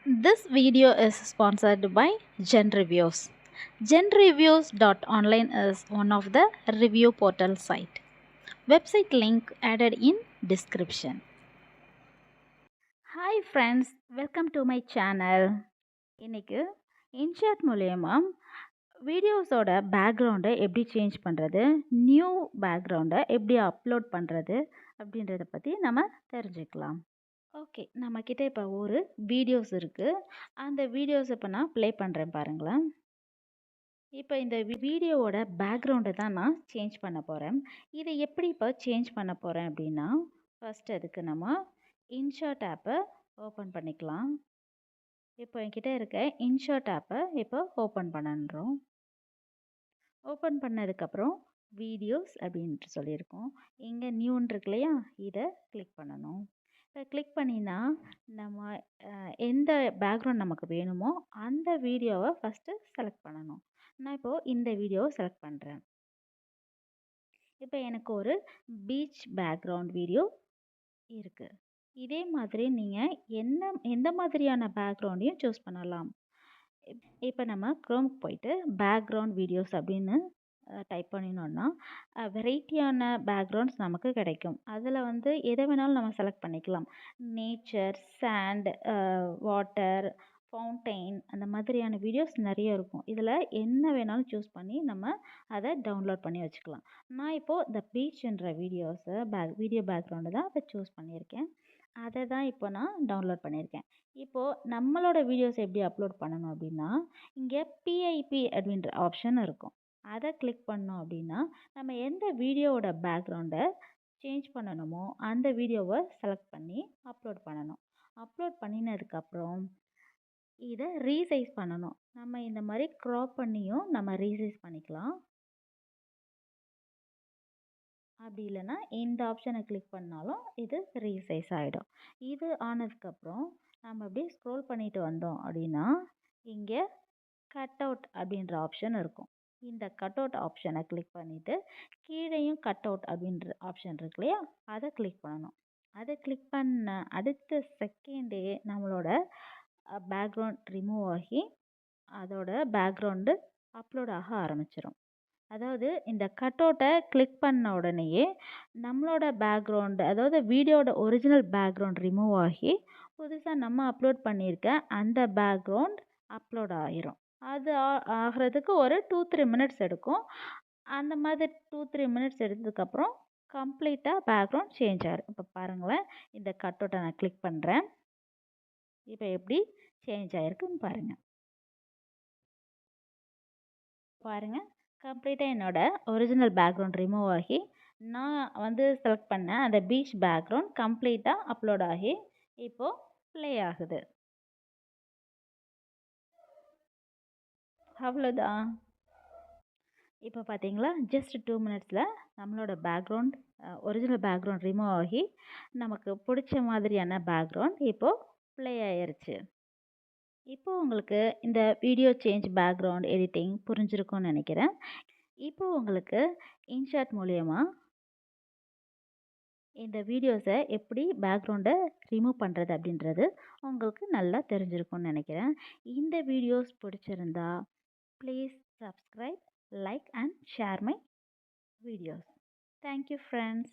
This video is sponsored by Gen Reviews. GenReviews.online is one of the review portal site. Website link added in description. Hi friends, welcome to my channel. இன்னைக்கு InShot மூலயமா வீடியோஸோட பேக்ரவுண்டை எப்படி change பண்ணுறது, new பேக்ரவுண்டை எப்படி upload பண்ணுறது அப்படின்றத பற்றி நம்ம தெரிஞ்சுக்கலாம். ஓகே, நம்மக்கிட்ட இப்போ ஒரு வீடியோஸ் இருக்குது. அந்த வீடியோஸ் இப்போ நான் ப்ளே பண்ணுறேன் பாருங்களேன். இப்போ இந்த வீடியோவோட பேக்ரவுண்டை தான் நான் சேஞ்ச் பண்ண போகிறேன். இதை எப்படி இப்போ சேஞ்ச் பண்ண போகிறேன் அப்படின்னா, ஃபஸ்ட் அதுக்கு நம்ம இன்ஷாட் ஆப்பை ஓப்பன் பண்ணிக்கலாம். இப்போ என்கிட்ட இருக்க இன்ஷாட் ஆப்பை இப்போ ஓப்பன் பண்ணுறோம். ஓப்பன் பண்ணதுக்கப்புறம் வீடியோஸ் அப்படின்ட்டு சொல்லியிருக்கோம். இங்கே நியூன்னு இருக்கு இல்லையா, இதை கிளிக் பண்ணணும். இப்போ கிளிக் பண்ணினா நம்ம எந்த பேக்ரவுண்ட் நமக்கு வேணுமோ அந்த வீடியோவை ஃபஸ்ட்டு செலக்ட் பண்ணணும். நான் இப்போது இந்த வீடியோவை செலக்ட் பண்ணுறேன். இப்போ எனக்கு ஒரு பீச் பேக்ரவுண்ட் வீடியோ இருக்குது. இதே மாதிரி நீங்கள் எந்த மாதிரியான பேக்ரவுண்டையும் சூஸ் பண்ணலாம். இப்போ நம்ம க்ரோமுக்கு போயிட்டு பேக்ரவுண்ட் வீடியோஸ் அப்படின்னு டைப் பண்ணினோன்னா வெரைட்டியான பேக்ரவுண்ட்ஸ் நமக்கு கிடைக்கும். அதில் வந்து எதை வேணாலும் நம்ம செலக்ட் பண்ணிக்கலாம். நேச்சர், சாண்ட், வாட்டர், ஃபவுண்டெயின், அந்த மாதிரியான வீடியோஸ் நிறைய இருக்கும். இதில் என்ன வேணாலும் சூஸ் பண்ணி நம்ம அதை டவுன்லோட் பண்ணி வச்சுக்கலாம். நான் இப்போது இந்த பீச்ன்ற வீடியோ பேக்ரவுண்டு தான் இப்போ சூஸ் பண்ணியிருக்கேன். அதை தான் இப்போ நான் டவுன்லோட் பண்ணியிருக்கேன். இப்போது நம்மளோட வீடியோஸ் எப்படி அப்லோட் பண்ணணும் அப்படின்னா, இங்கே பிஐபி அப்படின்ற ஆப்ஷன் இருக்கும். அதை கிளிக் பண்ணோம் அப்படின்னா நம்ம எந்த வீடியோவோட பேக்ரவுண்டை சேஞ்ச் பண்ணணுமோ அந்த வீடியோவை செலக்ட் பண்ணி அப்லோட் பண்ணணும். அப்லோட் பண்ணினதுக்கப்புறம் இதை ரீசைஸ் பண்ணணும். நம்ம இந்த மாதிரி க்ராப் பண்ணியும் நம்ம ரீசைஸ் பண்ணிக்கலாம். அப்படி இல்லைன்னா இந்த ஆப்ஷனை கிளிக் பண்ணாலும் இது ரீசைஸ் ஆகிடும். இது ஆனதுக்கப்புறம் நம்ம அப்படியே ஸ்க்ரோல் பண்ணிட்டு வந்தோம் அப்படின்னா இங்கே கட் அவுட் அப்படின்ற ஆப்ஷன் இருக்கும். இந்த கட் அவுட் ஆப்ஷனை கிளிக் பண்ணிவிட்டு கீழேயும் கட் அவுட் அப்படின்ற ஆப்ஷன் இருக்கு இல்லையா, அதை கிளிக் பண்ணணும். அதை கிளிக் பண்ண அடுத்த செகண்டே நம்மளோட பேக்ரவுண்ட் ரிமூவ் ஆகி அதோட பேக்ரவுண்டு அப்லோட் ஆக ஆரம்பிச்சிடும். அதாவது இந்த கட் அவுட்டை கிளிக் பண்ண உடனேயே நம்மளோட பேக்ரவுண்டு, அதாவது வீடியோட ஒரிஜினல் பேக்ரவுண்ட் ரிமூவ் ஆகி புதுசாக நம்ம அப்லோட் பண்ணியிருக்க அந்த பேக்ரவுண்ட் அப்லோட் ஆகிரும். அது ஆகிறதுக்கு ஒரு 2-3 மினிட்ஸ் எடுக்கும். அந்த மாதிரி 2-3 மினிட்ஸ் எடுத்ததுக்கப்புறம் கம்ப்ளீட்டாக பேக்ரவுண்ட் சேஞ்ச் ஆகிடும். இப்போ பாருங்களேன், இந்த கட் அவுட்டை நான் கிளிக் பண்ணுறேன். இப்போ எப்படி சேஞ்ச் ஆகிருக்குன்னு பாருங்கள். கம்ப்ளீட்டாக என்னோட ஒரிஜினல் பேக்ரவுண்ட் ரிமூவ் ஆகி நான் வந்து செலக்ட் பண்ண அந்த பீச் பேக்ரவுண்ட் கம்ப்ளீட்டாக அப்லோட் ஆகி இப்போது ப்ளே ஆகுது. அவ்வளோதான். இப்போ பார்த்தீங்களா, ஜஸ்ட் 2 மினிட்ஸில் நம்மளோட பேக்ரவுண்ட் ஒரிஜினல் பேக்ரவுண்ட் ரிமூவ் ஆகி நமக்கு பிடிச்ச மாதிரியான பேக்ரவுண்ட் இப்போது ப்ளே ஆயிருச்சு. இப்போ உங்களுக்கு இந்த வீடியோ சேஞ்ச் பேக்ரவுண்ட் எடிட்டிங் புரிஞ்சிருக்கும்னு நினைக்கிறேன். இப்போ உங்களுக்கு இன்ஷாட் மூலயமா இந்த வீடியோஸை எப்படி பேக்ரவுண்டை ரிமூவ் பண்ணுறது அப்படின்றது உங்களுக்கு நல்லா தெரிஞ்சிருக்கும்னு நினைக்கிறேன். இந்த வீடியோஸ் பிடிச்சிருந்தா please subscribe, like and share my videos. Thank you friends.